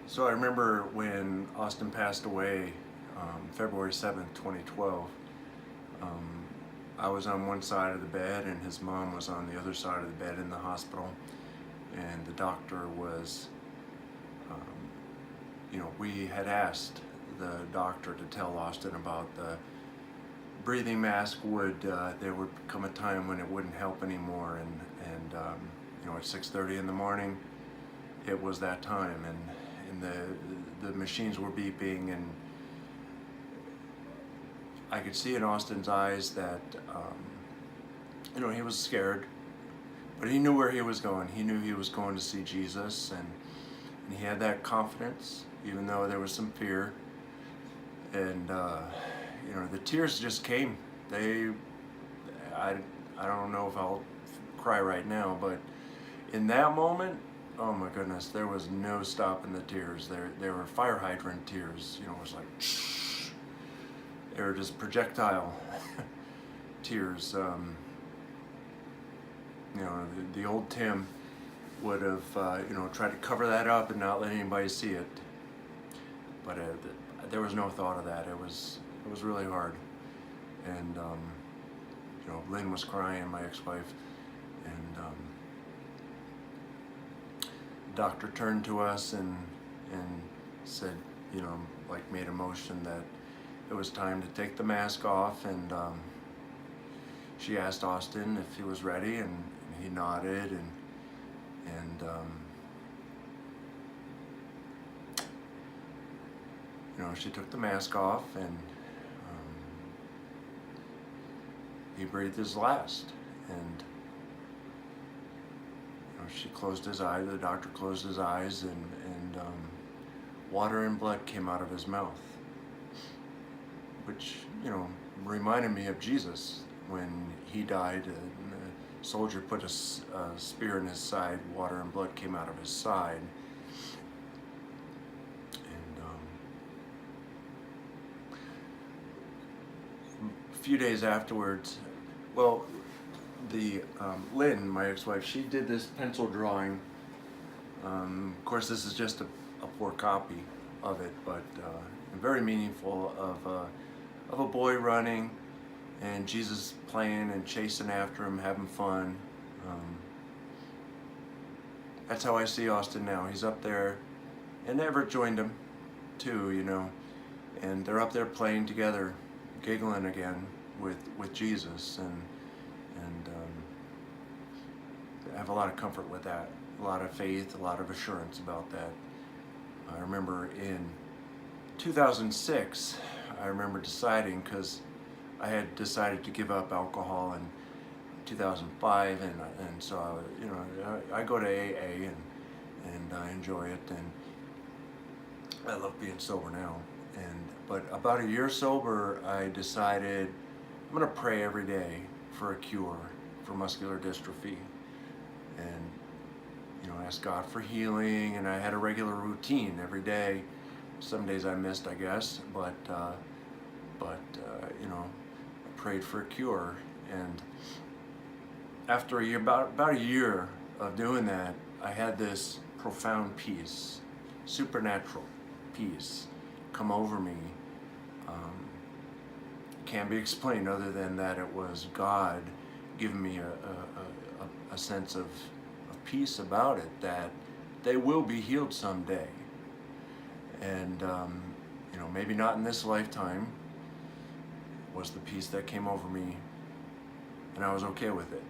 So I remember when Austin passed away, February 7th, 2012. Um, I was on one side of the bed and his mom was on the other side of the bed in the hospital. And the doctor was, we had asked the doctor to tell Austin about the breathing mask. There would come a time when it wouldn't help anymore. And at 6:30 in the morning, it was that time. And the machines were beeping, and I could see in Austin's eyes that he was scared, but he knew where he was going. He knew he was going to see Jesus, and he had that confidence, even though there was some fear. And the tears just came. I don't know if I'll cry right now, but in that moment, oh my goodness, there was no stopping the tears. There were fire hydrant tears. It was like, they were just projectile tears. The old Tim would have, tried to cover that up and not let anybody see it. But there was no thought of that. It was really hard. And Lynn was crying, my ex-wife, and the doctor turned to us and said, made a motion that it was time to take the mask off. And she asked Austin if he was ready, and he nodded, and she took the mask off, and he breathed his last. And she closed his eyes. The doctor closed his eyes, and water and blood came out of his mouth, which reminded me of Jesus when he died. And the soldier put a spear in his side. Water and blood came out of his side. A few days afterwards, Lynn, my ex-wife, she did this pencil drawing. Of course, this is just a poor copy of it, but very meaningful, of a boy running and Jesus playing and chasing after him, having fun. That's how I see Austin now. He's up there, and Everett joined him too, and they're up there playing together, giggling again with Jesus, and I have a lot of comfort with that, a lot of faith, a lot of assurance about that. I remember in 2006, I remember deciding, because I had decided to give up alcohol in 2005, and so I go to AA, and I enjoy it, and I love being sober now. But about a year sober, I decided I'm going to pray every day for a cure for muscular dystrophy, and ask God for healing. And I had a regular routine every day. Some days I missed, I guess, but I prayed for a cure. And after about a year of doing that, I had this profound peace, supernatural peace, come over me. Can't be explained other than that it was God giving me a sense of peace about it, that they will be healed someday. And maybe not in this lifetime, was the peace that came over me, and I was okay with it.